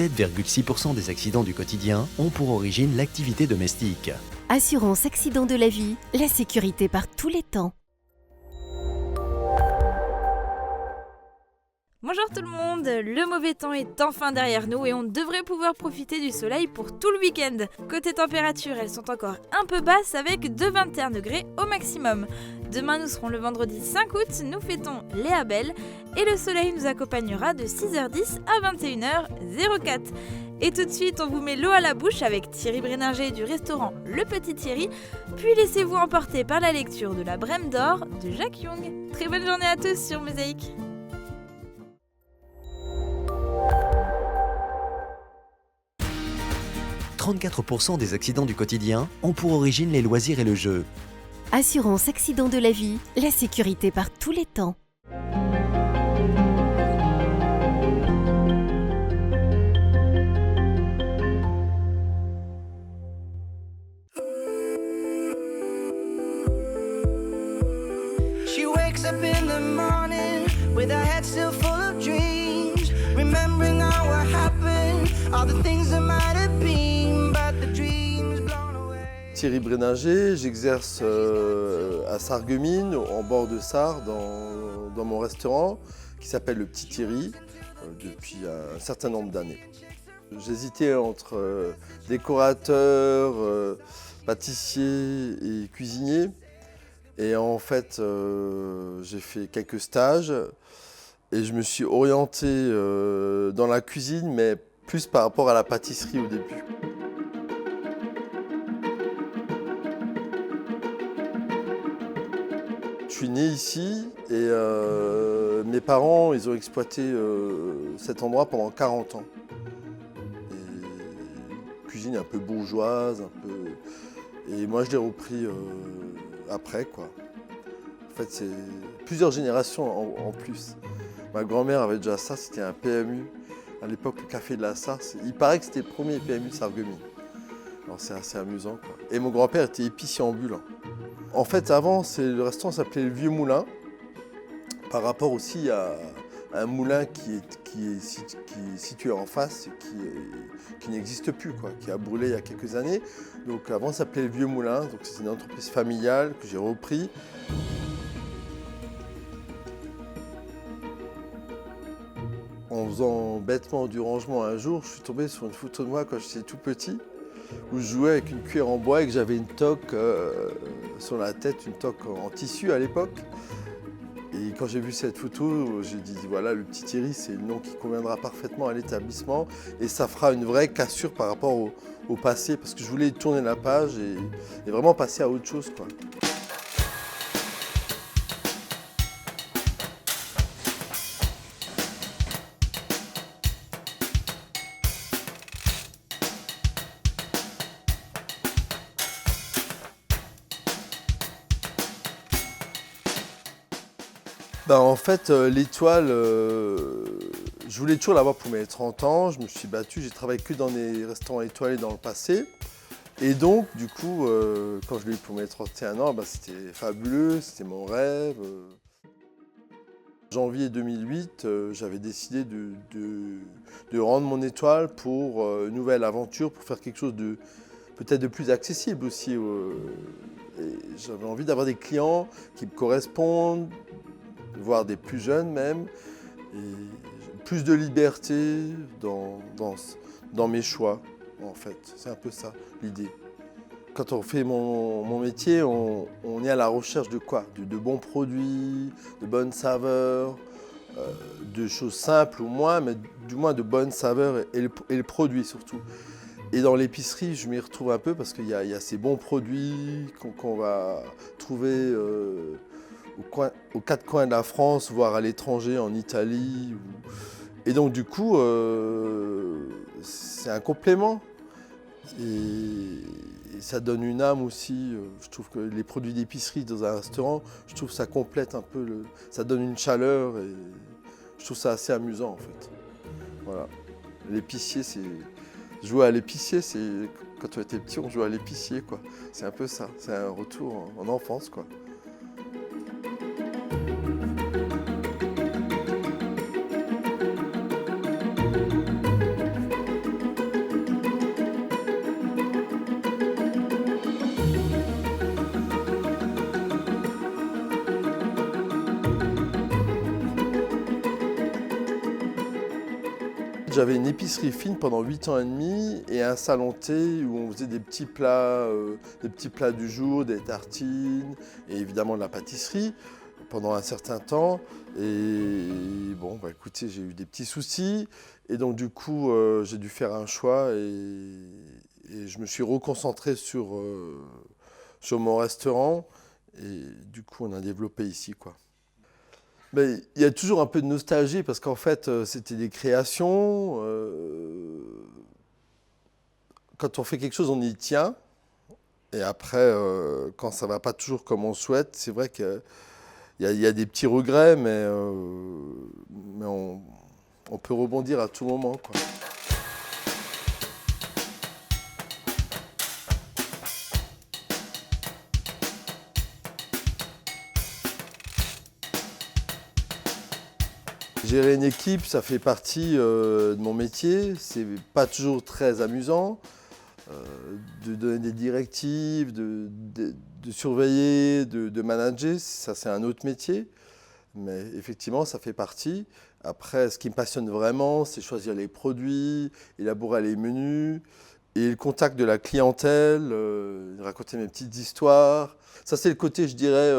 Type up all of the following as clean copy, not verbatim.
7,6% des accidents du quotidien ont pour origine l'activité domestique. Assurance accident de la vie, la sécurité par tous les temps. Bonjour tout le monde, le mauvais temps est enfin derrière nous et on devrait pouvoir profiter du soleil pour tout le week-end. Côté température, elles sont encore un peu basses avec de 21 degrés au maximum. Demain nous serons le vendredi 5 août, nous fêtons les Abel et le soleil nous accompagnera de 6h10 à 21h04. Et tout de suite, on vous met l'eau à la bouche avec Thierry Bréninger du restaurant Le Petit Thierry, puis laissez-vous emporter par la lecture de La Brème d'Or de Jacques Young. Très bonne journée à tous sur Mosaïque. « 34% des accidents du quotidien ont pour origine les loisirs et le jeu. Assurance accident de la vie, la sécurité par tous les temps. She wakes up in the morning with her head still full of dreams, remembering all what happened, all the things that might have been, but the dreams blown away. Thierry Bréninger, j'exerce à Sarreguemines, en bord de Sarre, dans mon restaurant qui s'appelle Le Petit Thierry depuis un certain nombre d'années. J'hésitais entre décorateur, pâtissier et cuisinier. Et en fait, j'ai fait quelques stages et je me suis orienté dans la cuisine, mais plus par rapport à la pâtisserie au début. Je suis né ici et mes parents, ils ont exploité cet endroit pendant 40 ans. Et cuisine un peu bourgeoise, un peu... Et moi, je l'ai repris après, quoi. En fait, c'est plusieurs générations en plus. Ma grand-mère avait déjà ça, c'était un PMU. À l'époque, le café de la Sarre, il paraît que c'était le premier PMU de Sarreguemines. Alors c'est assez amusant, quoi. Et mon grand-père était épicier ambulant. En fait, avant, le restaurant s'appelait le Vieux Moulin, par rapport aussi à un moulin qui est situé en face et qui n'existe plus, quoi, qui a brûlé il y a quelques années. Donc avant, ça s'appelait le Vieux Moulin, donc c'est une entreprise familiale que j'ai repris. En faisant bêtement du rangement un jour, je suis tombé sur une photo de moi quand j'étais tout petit, où je jouais avec une cuillère en bois et que j'avais une toque sur la tête, une toque en tissu à l'époque. Et quand j'ai vu cette photo, j'ai dit voilà, Le Petit Thierry, c'est le nom qui conviendra parfaitement à l'établissement et ça fera une vraie cassure par rapport au passé, parce que je voulais tourner la page et vraiment passer à autre chose, quoi. En fait, l'étoile, je voulais toujours l'avoir pour mes 30 ans. Je me suis battu, j'ai travaillé que dans des restaurants étoilés dans le passé. Et donc, du coup, quand je l'ai eu pour mes 31 ans, c'était fabuleux, c'était mon rêve. Janvier 2008, j'avais décidé de rendre mon étoile pour une nouvelle aventure, pour faire quelque chose de peut-être de plus accessible aussi. Et j'avais envie d'avoir des clients qui me correspondent, voire des plus jeunes même, et plus de liberté dans mes choix, en fait. C'est un peu ça, l'idée. Quand on fait mon métier, on est à la recherche de quoi? De bons produits, de bonnes saveurs, de choses simples ou moins, mais du moins de bonnes saveurs et le produit surtout. Et dans l'épicerie, je m'y retrouve un peu parce qu'il y a ces bons produits qu'on va trouver aux quatre coins de la France, voire à l'étranger, en Italie. Et donc du coup, c'est un complément. Et ça donne une âme aussi. Je trouve que les produits d'épicerie dans un restaurant, je trouve que ça complète un peu, ça donne une chaleur et je trouve ça assez amusant en fait. Voilà. L'épicier, c'est... Jouer à l'épicier, c'est... Quand on était petit, on jouait à l'épicier, quoi. C'est un peu ça, c'est un retour en enfance, quoi. J'avais une épicerie fine pendant 8 ans et demi et un salon thé où on faisait des petits plats du jour, des tartines et évidemment de la pâtisserie pendant un certain temps. Et bon, écoutez, j'ai eu des petits soucis et donc du coup, j'ai dû faire un choix et je me suis reconcentré sur mon restaurant et du coup, on a développé ici, quoi. Il y a toujours un peu de nostalgie parce qu'en fait, c'était des créations. Quand on fait quelque chose, on y tient. Et après, quand ça ne va pas toujours comme on souhaite, c'est vrai qu'il y a des petits regrets, mais on peut rebondir à tout moment, quoi. Gérer une équipe, ça fait partie de mon métier. C'est pas toujours très amusant de donner des directives, de surveiller, de manager. Ça, c'est un autre métier. Mais effectivement, ça fait partie. Après, ce qui me passionne vraiment, c'est choisir les produits, élaborer les menus et le contact de la clientèle, raconter mes petites histoires. Ça, c'est le côté, je dirais...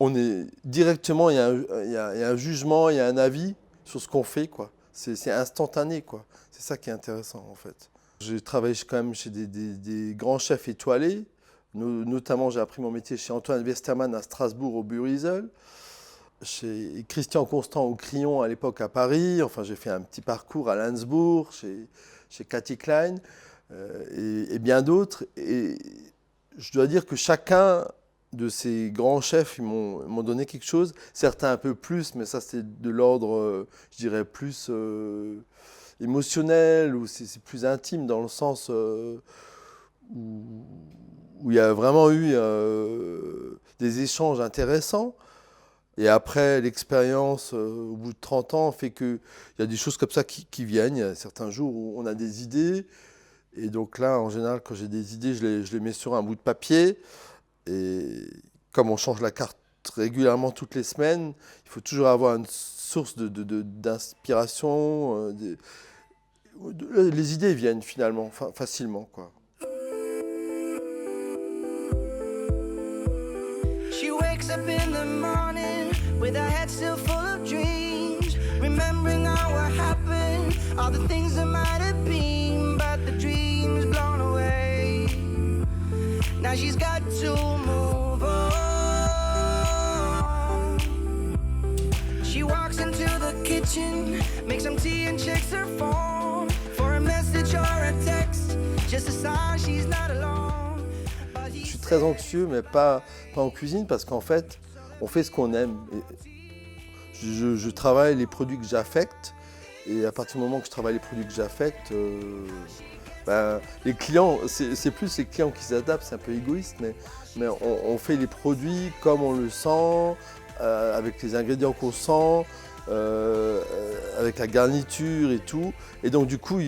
on est directement, il y a un jugement, il y a un avis sur ce qu'on fait, quoi. C'est instantané, quoi. C'est ça qui est intéressant, en fait. J'ai travaillé quand même chez des grands chefs étoilés. Notamment, j'ai appris mon métier chez Antoine Westermann à Strasbourg, au Burizel. Chez Christian Constant au Crillon, à l'époque à Paris. Enfin, j'ai fait un petit parcours à Landsbourg, chez Cathy Klein et bien d'autres. Et je dois dire que chacun de ces grands chefs, ils m'ont donné quelque chose, certains un peu plus, mais ça c'est de l'ordre, je dirais, plus émotionnel, ou c'est plus intime dans le sens où il y a vraiment eu des échanges intéressants. Et après, l'expérience, au bout de 30 ans, fait qu'il y a des choses comme ça qui viennent. Il y a certains jours où on a des idées, et donc là, en général, quand j'ai des idées, je les mets sur un bout de papier. Et comme on change la carte régulièrement toutes les semaines, il faut toujours avoir une source d'inspiration. Les idées viennent finalement facilement, quoi. She wakes up in the morning with her head still full of dreams, remembering all what happened, all the things that might have been, but the dreams blown away. Now she's got to move on. She walks into the kitchen, makes some tea and checks her phone for a message or a text, just a sign she's not alone. Je suis très anxieux, mais pas en cuisine, parce qu'en fait, on fait ce qu'on aime. Je travaille les produits que j'affecte, et à partir du moment que je travaille les produits que j'affecte, les clients, c'est plus les clients qui s'adaptent, c'est un peu égoïste, mais on fait les produits comme on le sent, avec les ingrédients qu'on sent, avec la garniture et tout. Et donc du coup,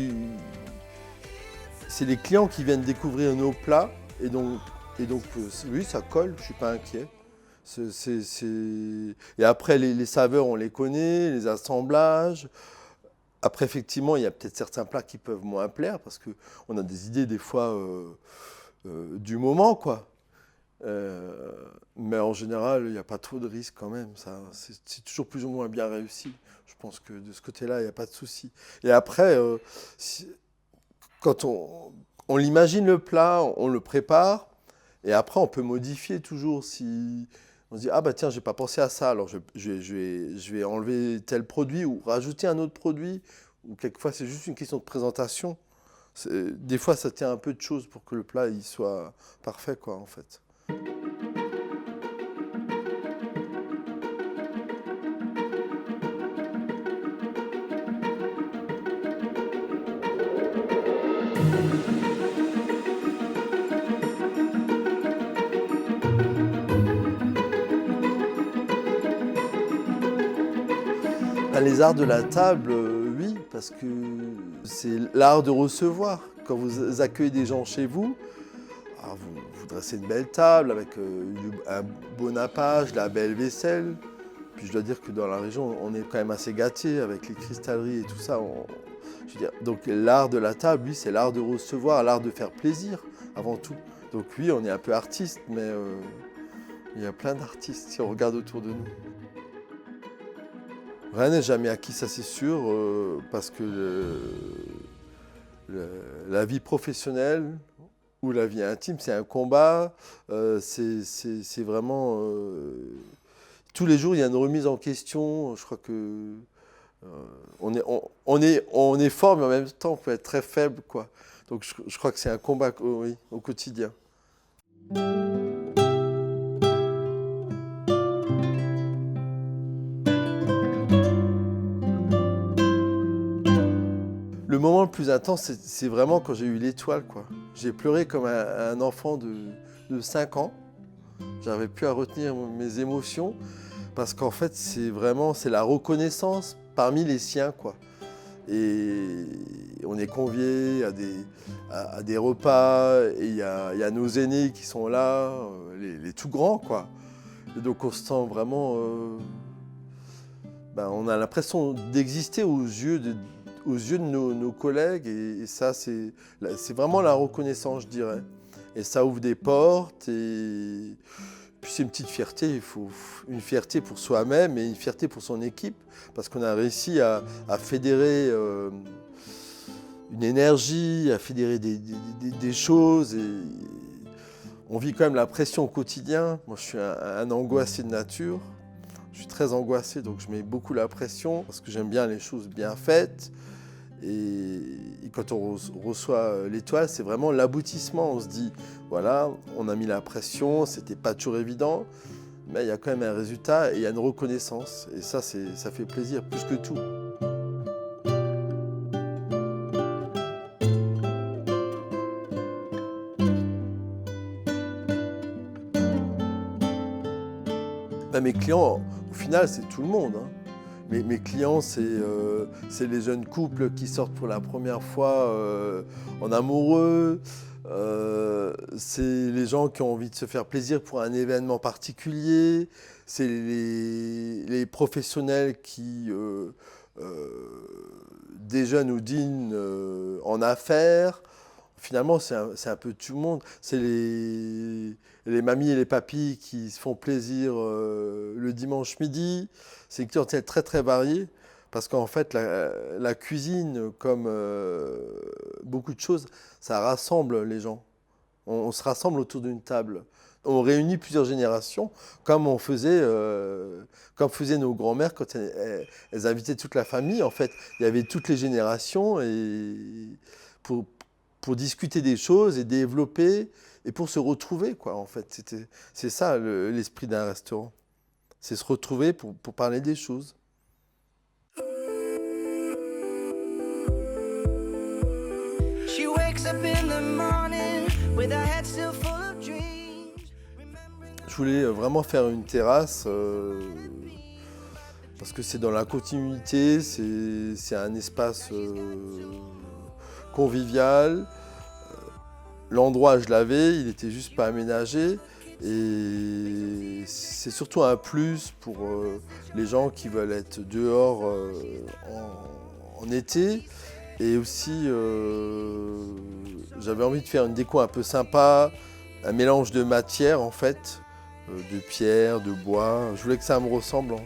c'est les clients qui viennent découvrir nos plats, et donc oui, ça colle, je ne suis pas inquiet. Et après, les saveurs, on les connaît, les assemblages. Après, effectivement, il y a peut-être certains plats qui peuvent moins plaire parce qu'on a des idées des fois du moment, quoi. Mais en général, il n'y a pas trop de risques quand même. C'est toujours plus ou moins bien réussi. Je pense que de ce côté-là, il n'y a pas de souci. Et après, quand on l'imagine le plat, on le prépare, et après, on peut modifier toujours si... On se dit, ah bah tiens, j'ai pas pensé à ça, alors je vais enlever tel produit ou rajouter un autre produit, ou quelquefois c'est juste une question de présentation. Des fois, ça tient un peu de choses pour que le plat il soit parfait, quoi, en fait. Les arts de la table, oui, parce que c'est l'art de recevoir. Quand vous accueillez des gens chez vous, vous dressez une belle table avec un beau nappage, la belle vaisselle. Puis je dois dire que dans la région, on est quand même assez gâtés avec les cristalleries et tout ça. Je veux dire, donc l'art de la table, lui, c'est l'art de recevoir, l'art de faire plaisir avant tout. Donc oui, on est un peu artiste, mais il y a plein d'artistes si on regarde autour de nous. Rien n'est jamais acquis, ça c'est sûr, parce que la vie professionnelle ou la vie intime, c'est un combat, c'est vraiment... tous les jours, il y a une remise en question. Je crois que on est fort, mais en même temps, on peut être très faible, quoi. Donc je crois que c'est un combat, oui, au quotidien. Le moment le plus intense, c'est vraiment quand j'ai eu l'étoile, quoi. J'ai pleuré comme un enfant de 5 ans. J'arrivais plus à retenir mes émotions parce qu'en fait, c'est la reconnaissance parmi les siens, quoi. Et on est conviés à des repas, et il y a nos aînés qui sont là, les tout grands, quoi. Et donc on se sent vraiment... on a l'impression d'exister aux yeux de nos collègues, et ça, c'est vraiment la reconnaissance, je dirais. Et ça ouvre des portes, et puis c'est une petite fierté. Il faut une fierté pour soi-même et une fierté pour son équipe, parce qu'on a réussi à fédérer une énergie, à fédérer des choses. Et on vit quand même la pression au quotidien. Moi, je suis un angoissé de nature. Je suis très angoissé, donc je mets beaucoup la pression, parce que j'aime bien les choses bien faites. Et quand on reçoit l'étoile, c'est vraiment l'aboutissement. On se dit, voilà, on a mis la pression, c'était pas toujours évident, mais il y a quand même un résultat et il y a une reconnaissance. Et ça fait plaisir, plus que tout. Mes clients, au final, c'est tout le monde, hein. Mes clients, c'est les jeunes couples qui sortent pour la première fois en amoureux. C'est les gens qui ont envie de se faire plaisir pour un événement particulier. C'est les professionnels qui déjeunent ou dînent en affaires. Finalement, c'est un peu tout le monde. C'est les mamies et les papis qui se font plaisir le dimanche midi. C'est une clientèle très très variée, parce qu'en fait, la cuisine, comme beaucoup de choses, ça rassemble les gens. On se rassemble autour d'une table. On réunit plusieurs générations, comme faisaient nos grands-mères quand elles invitaient toute la famille. En fait, il y avait toutes les générations, et pour discuter des choses et développer, et pour se retrouver, quoi, en fait. C'est ça l'esprit d'un restaurant. C'est se retrouver pour parler des choses. She wakes up in the morning with her head still full of dreams. Je voulais vraiment faire une terrasse parce que c'est dans la continuité, c'est un espace convivial. L'endroit, je l'avais, il était juste pas aménagé. Et c'est surtout un plus pour les gens qui veulent être dehors en été. Et aussi, j'avais envie de faire une déco un peu sympa, un mélange de matières en fait, de pierre, de bois. Je voulais que ça me ressemble, hein,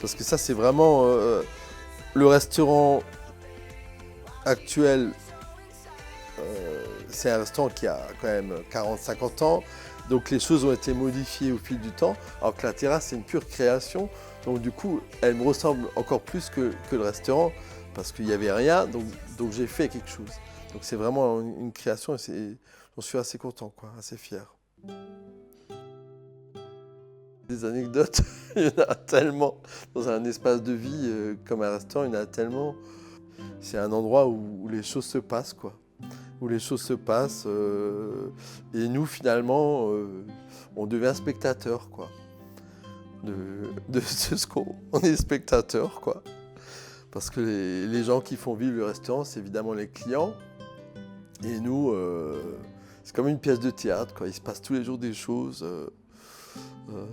parce que ça c'est vraiment le restaurant actuel. C'est un restaurant qui a quand même 40-50 ans. Donc les choses ont été modifiées au fil du temps, alors que la terrasse, c'est une pure création. Donc du coup, elle me ressemble encore plus que le restaurant, parce qu'il n'y avait rien, donc j'ai fait quelque chose. Donc c'est vraiment une création, et j'en suis assez content, quoi, assez fier. Des anecdotes, il y en a tellement. Dans un espace de vie comme un restaurant, il y en a tellement. C'est un endroit où les choses se passent, quoi. Où les choses se passent, et nous finalement on devient spectateur, quoi, de ce qu'on est spectateur, quoi, parce que les gens qui font vivre le restaurant, c'est évidemment les clients, et nous c'est comme une pièce de théâtre, quoi. Il se passe tous les jours des choses,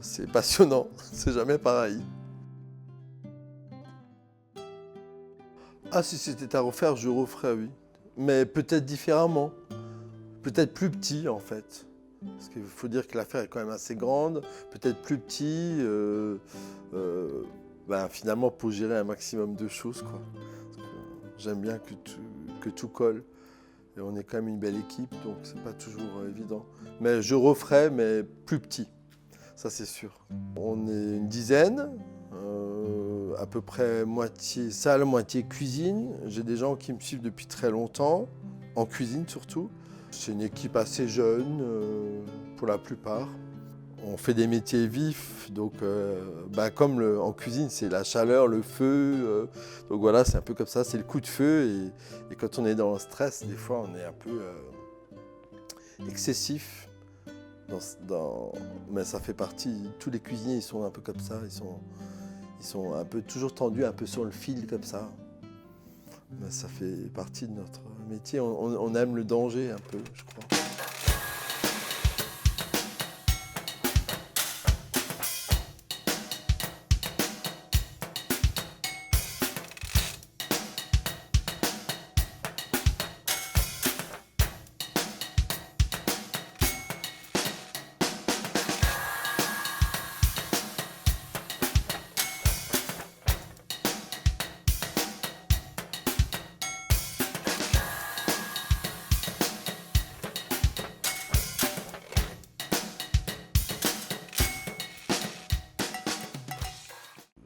c'est passionnant, c'est jamais pareil. Ah, si c'était à refaire, je referais, oui. Mais peut-être différemment. Peut-être plus petit, en fait. Parce qu'il faut dire que l'affaire est quand même assez grande. Peut-être plus petit, finalement, pour gérer un maximum de choses, quoi. J'aime bien que tout colle. Et on est quand même une belle équipe, donc c'est pas toujours évident. Mais je referais, mais plus petit. Ça, c'est sûr. On est une dizaine. À peu près moitié salle, moitié cuisine. J'ai des gens qui me suivent depuis très longtemps, en cuisine surtout. C'est une équipe assez jeune, pour la plupart. On fait des métiers vifs, donc comme en cuisine, c'est la chaleur, le feu. Donc voilà, c'est un peu comme ça, c'est le coup de feu. Et quand on est dans le stress, des fois, on est un peu excessif. Mais ça fait partie, tous les cuisiniers, ils sont un peu comme ça. Ils sont un peu toujours tendus, un peu sur le fil comme ça. Mais ça fait partie de notre métier. On aime le danger un peu, je crois.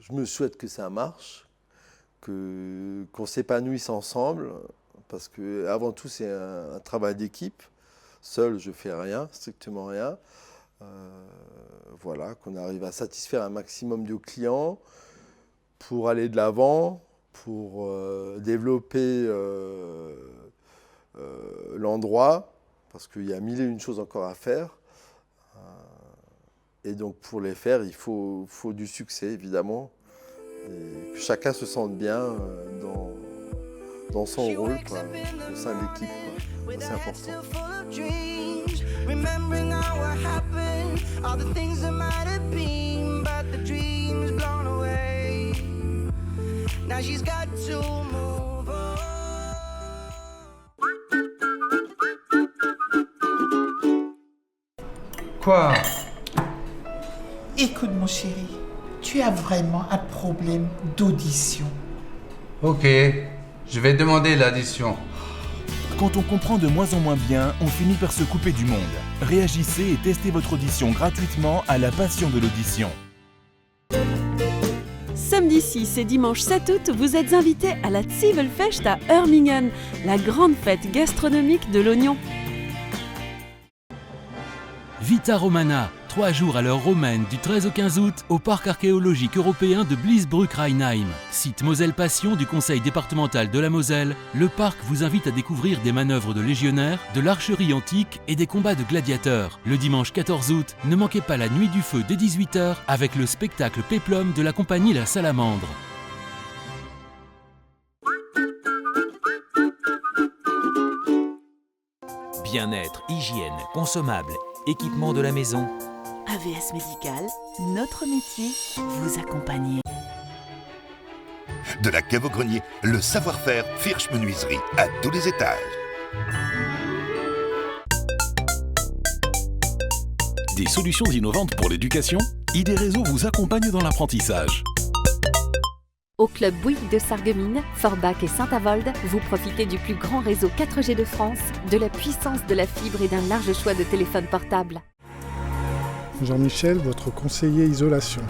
Je me souhaite que ça marche, qu'on s'épanouisse ensemble, parce que avant tout c'est un travail d'équipe. Seul, je fais rien, strictement rien. Voilà, qu'on arrive à satisfaire un maximum de clients pour aller de l'avant, pour développer l'endroit, parce qu'il y a mille et une choses encore à faire. Et donc pour les faire, il faut du succès, évidemment. Et que chacun se sente bien dans son rôle, quoi, au sein de l'équipe, quoi. C'est important. Quoi? Écoute mon chéri, tu as vraiment un problème d'audition. Ok, je vais demander l'addition. Quand on comprend de moins en moins bien, on finit par se couper du monde. Réagissez et testez votre audition gratuitement à la Passion de l'audition. Samedi 6 et dimanche 7 août, vous êtes invités à la Zwiebelfest à Hörmingen, la grande fête gastronomique de l'oignon. Vita Romana, 3 jours à l'heure romaine du 13 au 15 août au parc archéologique européen de Bliesbrück-Rheinheim. Site Moselle Passion du conseil départemental de la Moselle, le parc vous invite à découvrir des manœuvres de légionnaires, de l'archerie antique et des combats de gladiateurs. Le dimanche 14 août, ne manquez pas la nuit du feu dès 18h avec le spectacle Péplum de la compagnie La Salamandre. Bien-être, hygiène, consommables, équipement de la maison. AVS Médical, notre métier, vous accompagner. De la cave au grenier, le savoir-faire Firsch Menuiserie à tous les étages. Des solutions innovantes pour l'éducation, ID Réseau vous accompagne dans l'apprentissage. Au club Bouygues de Sarreguemines, Forbach et Saint-Avold, vous profitez du plus grand réseau 4G de France, de la puissance de la fibre et d'un large choix de téléphones portables. Jean-Michel, votre conseiller isolation.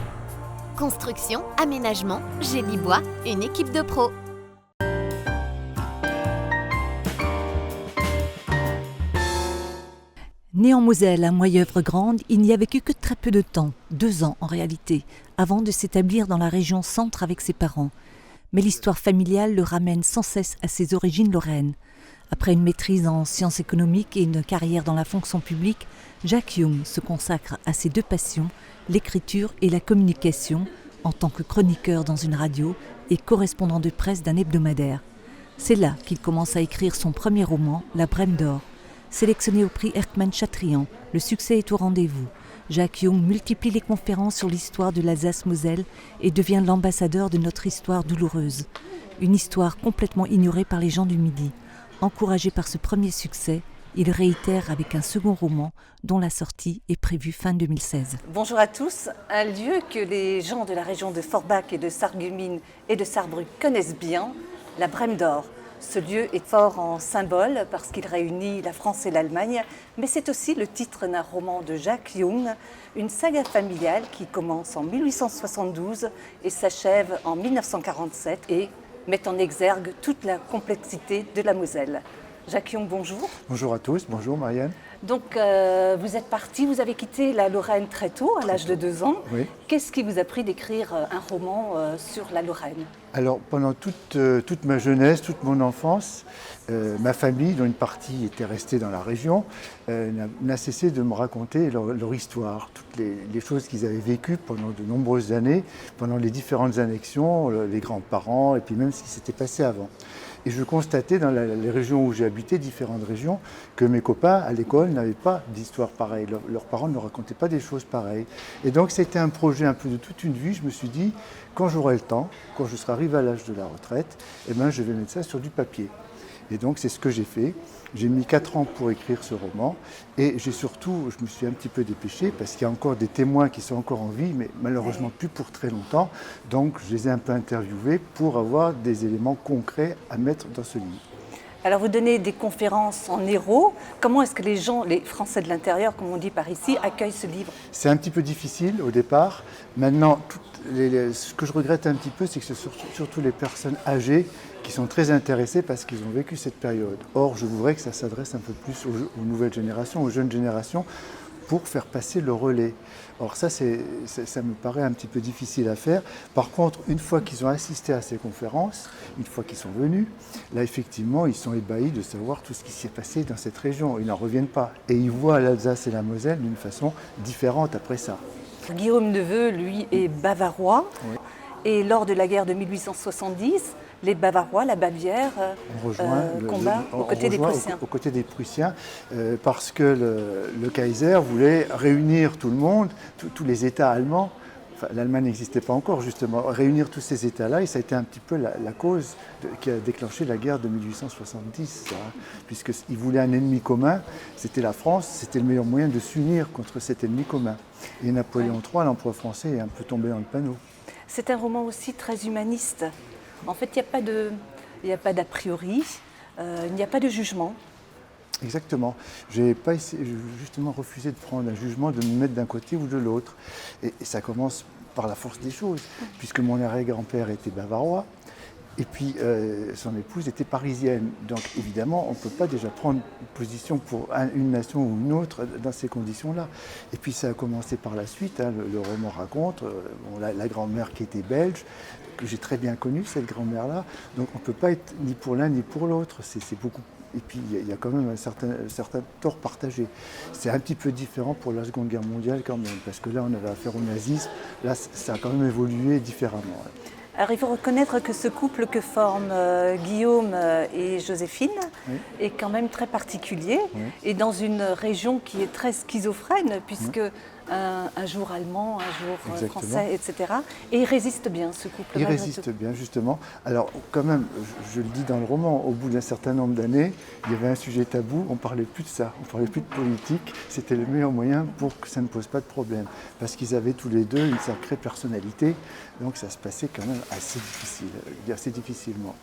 Construction, aménagement, génie bois, une équipe de pros. Né en Moselle, à Moyeuvre-Grande, il n'y a vécu que très peu de temps, 2 ans en réalité, avant de s'établir dans la région centre avec ses parents. Mais l'histoire familiale le ramène sans cesse à ses origines lorraines. Après une maîtrise en sciences économiques et une carrière dans la fonction publique, Jacques Young se consacre à ses 2 passions, l'écriture et la communication, en tant que chroniqueur dans une radio et correspondant de presse d'un hebdomadaire. C'est là qu'il commence à écrire son premier roman, La Brème d'or. Sélectionné au prix Erckmann-Chatrian, le succès est au rendez-vous. Jacques Young multiplie les conférences sur l'histoire de l'Alsace-Moselle et devient l'ambassadeur de notre histoire douloureuse. Une histoire complètement ignorée par les gens du Midi. Encouragé par ce premier succès, il réitère avec un second roman dont la sortie est prévue fin 2016. Bonjour à tous, un lieu que les gens de la région de Forbach et de Sarreguemines et de Sarrebruck connaissent bien, la Brème d'Or. Ce lieu est fort en symbole parce qu'il réunit la France et l'Allemagne, mais c'est aussi le titre d'un roman de Jacques Young, une saga familiale qui commence en 1872 et s'achève en 1947 et met en exergue toute la complexité de la Moselle. Jacques Young, bonjour. Bonjour à tous, bonjour Marianne. Donc vous êtes parti, vous avez quitté la Lorraine très tôt, à l'âge de 2 ans. Oui. Qu'est-ce qui vous a pris d'écrire un roman sur la Lorraine ? Alors pendant toute ma jeunesse, toute mon enfance, ma famille, dont une partie était restée dans la région, n'a cessé de me raconter leur histoire, toutes les choses qu'ils avaient vécues pendant de nombreuses années, pendant les différentes annexions, les grands-parents et puis même ce qui s'était passé avant. Et je constatais dans les régions où j'ai habité, différentes régions, que mes copains à l'école n'avaient pas d'histoire pareille. Leurs parents ne racontaient pas des choses pareilles. Et donc c'était un projet un peu de toute une vie. Je me suis dit, quand j'aurai le temps, quand je serai arrivé à l'âge de la retraite, eh ben, je vais mettre ça sur du papier. Et donc c'est ce que j'ai fait. J'ai mis 4 ans pour écrire ce roman et je me suis un petit peu dépêché parce qu'il y a encore des témoins qui sont encore en vie, mais malheureusement plus pour très longtemps. Donc je les ai un peu interviewés pour avoir des éléments concrets à mettre dans ce livre. Alors vous donnez des conférences en héros. Comment est-ce que les gens, les Français de l'intérieur, comme on dit par ici, accueillent ce livre ? C'est un petit peu difficile au départ. Maintenant, ce que je regrette un petit peu, c'est que c'est surtout les personnes âgées qui sont très intéressés parce qu'ils ont vécu cette période. Or, je voudrais que ça s'adresse un peu plus aux nouvelles générations, aux jeunes générations, pour faire passer le relais. Or, ça me paraît un petit peu difficile à faire. Par contre, une fois qu'ils ont assisté à ces conférences, une fois qu'ils sont venus, là, effectivement, ils sont ébahis de savoir tout ce qui s'est passé dans cette région. Ils n'en reviennent pas. Et ils voient l'Alsace et la Moselle d'une façon différente après ça. Guillaume Neveu, lui, est bavarois. Oui. Et lors de la guerre de 1870, les Bavarois, la Bavière, combattent aux côtés des Prussiens. Aux côtés des Prussiens, parce que le Kaiser voulait réunir tout le monde, tous les États allemands. Enfin, l'Allemagne n'existait pas encore, justement. Réunir tous ces États-là, et ça a été un petit peu la cause qui a déclenché la guerre de 1870, puisqu'ils voulaient un ennemi commun, c'était la France, c'était le meilleur moyen de s'unir contre cet ennemi commun. Et Napoléon III, l'empereur français, est un peu tombé dans le panneau. C'est un roman aussi très humaniste. En fait, il n'y a pas d'a priori, il n'y a pas de jugement. Exactement. Je n'ai pas justement refusé de prendre un jugement, de me mettre d'un côté ou de l'autre. Et ça commence par la force des choses, puisque mon arrière-grand-père était bavarois, et puis son épouse était parisienne. Donc évidemment, on ne peut pas déjà prendre position pour une nation ou une autre dans ces conditions-là. Et puis ça a commencé par la suite, hein, le roman raconte, la grand-mère qui était belge, que j'ai très bien connue, cette grand-mère-là. Donc on ne peut pas être ni pour l'un ni pour l'autre. C'est beaucoup. Et puis il y a quand même un certain tort partagé. C'est un petit peu différent pour la Seconde Guerre mondiale quand même, parce que là on avait affaire au nazisme, là ça a quand même évolué différemment. Alors il faut reconnaître que ce couple que forment Guillaume et Joséphine est quand même très particulier et dans une région qui est très schizophrène, puisque un jour allemand, un jour français, etc. Et il résiste bien, ce couple. Il résiste bien, justement. Alors, quand même, je le dis dans le roman, au bout d'un certain nombre d'années, il y avait un sujet tabou, on ne parlait plus de ça, on ne parlait plus de politique. C'était le meilleur moyen pour que ça ne pose pas de problème. Parce qu'ils avaient tous les deux une sacrée personnalité, donc ça se passait quand même assez difficilement.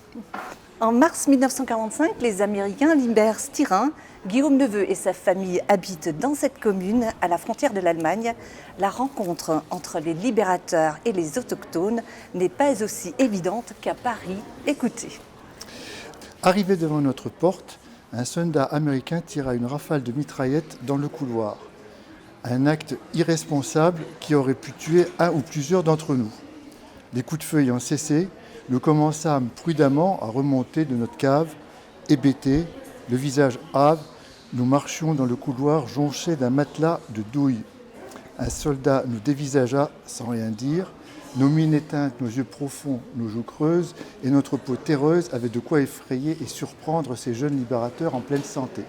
En mars 1945, les Américains libèrent Styrin. Guillaume Neveu et sa famille habitent dans cette commune, à la frontière de l'Allemagne. La rencontre entre les libérateurs et les autochtones n'est pas aussi évidente qu'à Paris. Écoutez. Arrivé devant notre porte, un soldat américain tira une rafale de mitraillettes dans le couloir. Un acte irresponsable qui aurait pu tuer un ou plusieurs d'entre nous. Les coups de feu ayant cessé, nous commençâmes prudemment à remonter de notre cave, hébétés, le visage hâve, nous marchions dans le couloir jonché d'un matelas de douilles. Un soldat nous dévisagea sans rien dire, nos mines éteintes, nos yeux profonds, nos joues creuses et notre peau terreuse avaient de quoi effrayer et surprendre ces jeunes libérateurs en pleine santé.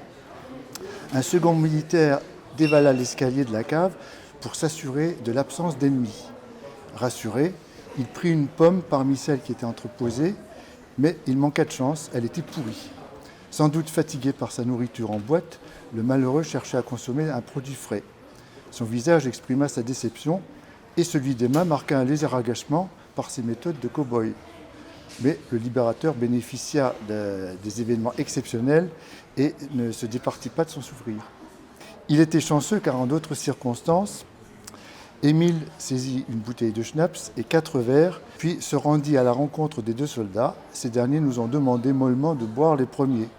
Un second militaire dévala l'escalier de la cave pour s'assurer de l'absence d'ennemis. Rassuré, il prit une pomme parmi celles qui étaient entreposées, mais il manqua de chance, elle était pourrie. Sans doute fatigué par sa nourriture en boîte, le malheureux cherchait à consommer un produit frais. Son visage exprima sa déception et celui d'Emma marqua un léger agacement par ses méthodes de cow-boy. Mais le libérateur bénéficia des événements exceptionnels et ne se départit pas de son souvenir. Il était chanceux car en d'autres circonstances, Émile saisit une bouteille de schnapps et 4 verres, puis se rendit à la rencontre des 2 soldats. Ces derniers nous ont demandé mollement de boire les premiers.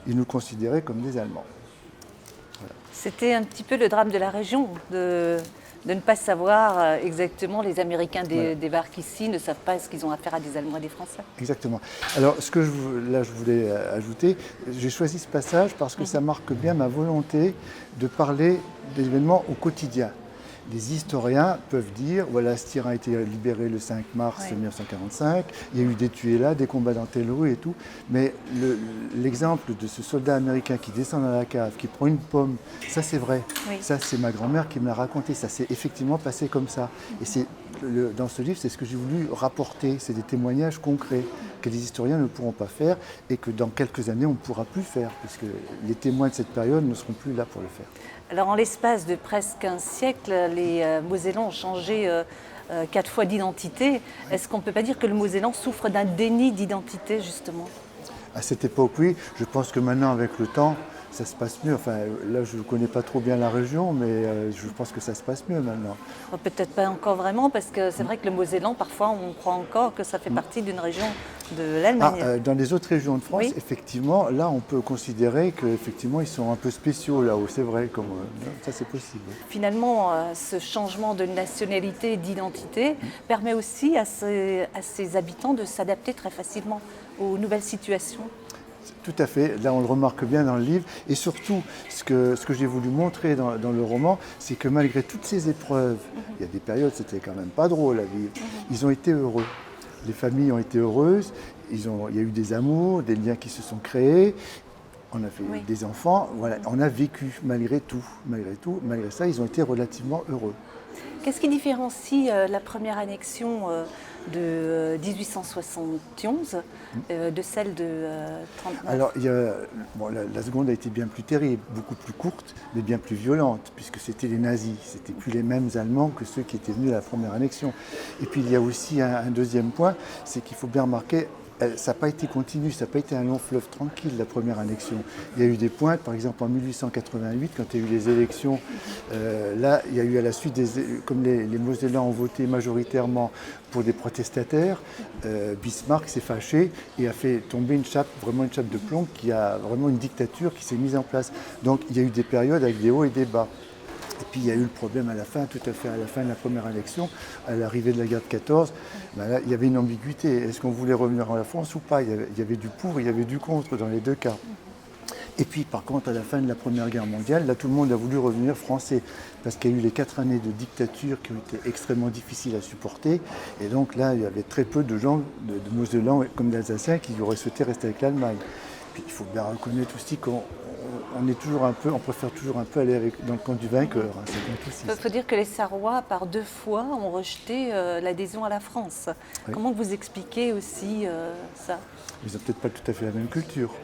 Ils nous considéraient comme des Allemands. Voilà. C'était un petit peu le drame de la région, de ne pas savoir exactement, les Américains débarquent ici, ne savent pas ce qu'ils ont affaire à des Allemands et des Français. Exactement. Alors, ce que je voulais ajouter, j'ai choisi ce passage parce que ça marque bien ma volonté de parler d'événements au quotidien. Les historiens peuvent dire, voilà, Styr a été libéré le 5 mars 1945, il y a eu des tués là, des combats dans telle rue et tout, mais l'exemple de ce soldat américain qui descend dans la cave, qui prend une pomme, ça c'est vrai, ça c'est ma grand-mère qui me l'a raconté, ça s'est effectivement passé comme ça. Et dans ce livre, c'est ce que j'ai voulu rapporter, c'est des témoignages concrets que les historiens ne pourront pas faire et que dans quelques années on ne pourra plus faire, puisque les témoins de cette période ne seront plus là pour le faire. Alors en l'espace de presque un siècle, les Mosellans ont changé 4 fois d'identité. Est-ce qu'on ne peut pas dire que le Mosellan souffre d'un déni d'identité justement ? À cette époque, oui. Je pense que maintenant, avec le temps, ça se passe mieux. Enfin, là, je ne connais pas trop bien la région, mais je pense que ça se passe mieux maintenant. Peut-être pas encore vraiment, parce que c'est vrai que le Mosellan, parfois, on croit encore que ça fait partie d'une région de l'Allemagne. Dans les autres régions de France, effectivement, là, on peut considérer qu'effectivement, ils sont un peu spéciaux là-haut. C'est vrai, ça, c'est possible. Finalement, ce changement de nationalité et d'identité permet aussi à ces habitants de s'adapter très facilement aux nouvelles situations. Tout à fait, là on le remarque bien dans le livre, et surtout ce que j'ai voulu montrer dans le roman, c'est que malgré toutes ces épreuves, il y a des périodes c'était quand même pas drôle à vivre, ils ont été heureux, les familles ont été heureuses, il y a eu des amours, des liens qui se sont créés, on a fait des enfants, voilà, on a vécu malgré malgré ça, ils ont été relativement heureux. Qu'est-ce qui différencie la première annexion de 1871 de celle de 1939 ? Alors, la seconde a été bien plus terrible, beaucoup plus courte, mais bien plus violente, puisque c'était les nazis. C'était plus les mêmes Allemands que ceux qui étaient venus à la première annexion. Et puis, il y a aussi un deuxième point, c'est qu'il faut bien remarquer, ça n'a pas été continu, ça n'a pas été un long fleuve tranquille, la première annexion. Il y a eu des pointes, par exemple en 1888, quand il y a eu les élections, là, il y a eu à la suite, comme les Mosellans ont voté majoritairement pour des protestataires, Bismarck s'est fâché et a fait tomber vraiment une chape de plomb, qui a vraiment une dictature qui s'est mise en place. Donc il y a eu des périodes avec des hauts et des bas. Et puis il y a eu le problème à la fin, tout à fait à la fin de la première élection, à l'arrivée de la guerre de 14, là, il y avait une ambiguïté. Est-ce qu'on voulait revenir en France ou pas ? Il y avait du pour, il y avait du contre dans les deux cas. Et puis par contre, à la fin de la Première Guerre mondiale, là tout le monde a voulu revenir français, parce qu'il y a eu les 4 années de dictature qui ont été extrêmement difficiles à supporter. Et donc là, il y avait très peu de gens, de Mosellans comme d'Alsaciens, qui auraient souhaité rester avec l'Allemagne. Puis il faut bien reconnaître aussi qu'on préfère toujours un peu aller dans le camp du vainqueur. Il faut dire que les Sarrois, par 2 fois, ont rejeté l'adhésion à la France. Oui. Comment vous expliquez aussi ça ? Ils n'ont peut-être pas tout à fait la même culture.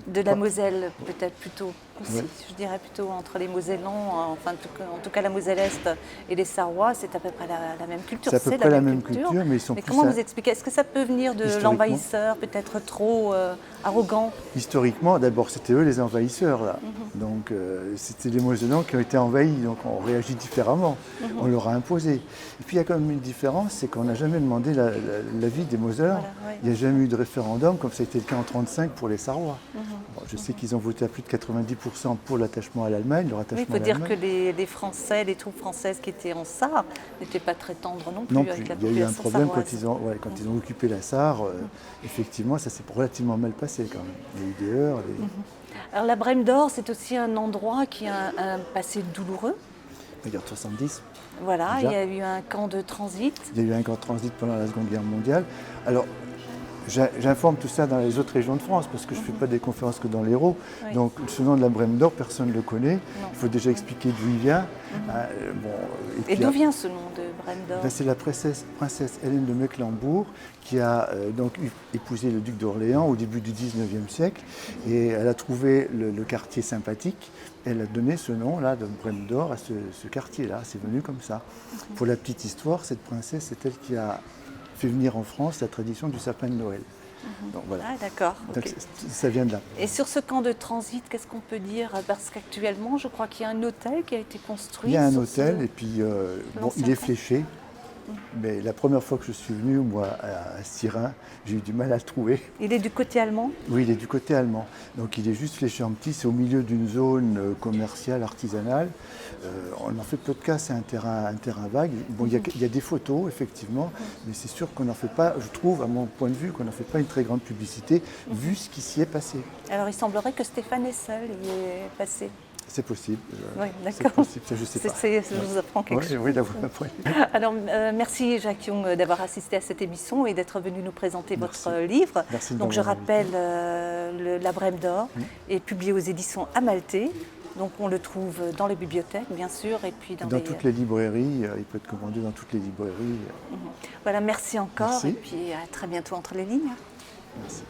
De la Moselle, peut-être plutôt aussi. Je dirais plutôt entre les Mosellans, enfin en tout cas la Moselle-Est et les Sarrois, c'est à peu près la même culture. C'est à peu près la même culture, mais ils sont plus... comment vous expliquez ? Est-ce que ça peut venir de l'envahisseur, peut-être trop arrogant ? Historiquement, d'abord, c'était eux les envahisseurs, là. Donc, c'était les Mosellans qui ont été envahis, donc on réagit différemment. On leur a imposé. Et puis, il y a quand même une différence, c'est qu'on n'a jamais demandé l'avis des Mosellans. Voilà, il n'y a jamais eu de référendum, comme ça a été le cas en 1935 pour les Sarrois. Bon, je sais qu'ils ont voté à plus de 90% pour l'attachement à l'Allemagne. Il faut dire que les Français, les troupes françaises qui étaient en Sarre n'étaient pas très tendres non plus avec la population sarroise. Il y a eu un problème quand ils ont occupé la Sarre. Effectivement, ça s'est relativement mal passé quand même. Il y a eu des heurts. Alors la Brème d'Or, c'est aussi un endroit qui a un passé douloureux. La guerre de 70. Voilà, déjà. Il y a eu un camp de transit. Il y a eu un camp de transit pendant la Seconde Guerre mondiale. Alors, j'informe tout ça dans les autres régions de France parce que je ne fais pas des conférences que dans l'Hérault. Oui. Donc ce nom de la Brème d'Or, personne ne le connaît. Il faut déjà expliquer d'où il vient. Et d'où vient ce nom de Brème d'Or? C'est la princesse Hélène de Mecklembourg qui a donc épousé le duc d'Orléans au début du 19e siècle. Et elle a trouvé le quartier sympathique. Elle a donné ce nom-là de Brème d'Or à ce quartier-là. C'est venu comme ça. Pour la petite histoire, cette princesse, c'est elle qui a fait venir en France la tradition du sapin de Noël. Donc voilà. Ah d'accord. Donc, ça vient de là. Et sur ce camp de transit, qu'est-ce qu'on peut dire? Parce qu'actuellement, je crois qu'il y a un hôtel qui a été construit. Il y a un hôtel et puis il est fléché. Mais la première fois que je suis venu, moi, à Styrin, j'ai eu du mal à le trouver. Il est du côté allemand? Oui, il est du côté allemand. Donc il est juste fléché en petit, c'est au milieu d'une zone commerciale, artisanale. On en fait peu de cas, c'est un terrain vague. Bon, il y a des photos, effectivement, mais c'est sûr qu'on n'en fait pas, je trouve, à mon point de vue, qu'on n'en fait pas une très grande publicité, vu ce qui s'y est passé. Alors il semblerait que Stéphane Hessel y est passé. C'est possible. Oui, d'accord. C'est possible, ça, je ne sais pas. Je vous apprends quelque chose. Oui, là, vous m'apprenez. Alors, merci Jacques Young d'avoir assisté à cette émission et d'être venu nous présenter votre livre. Merci. Donc, je rappelle, La Brème d'Or est publié aux éditions Amalthée. Donc, on le trouve dans les bibliothèques, bien sûr, et puis dans toutes les librairies. Il peut être commandé dans toutes les librairies. Voilà, merci encore, Merci. et puis à très bientôt entre les lignes. Merci.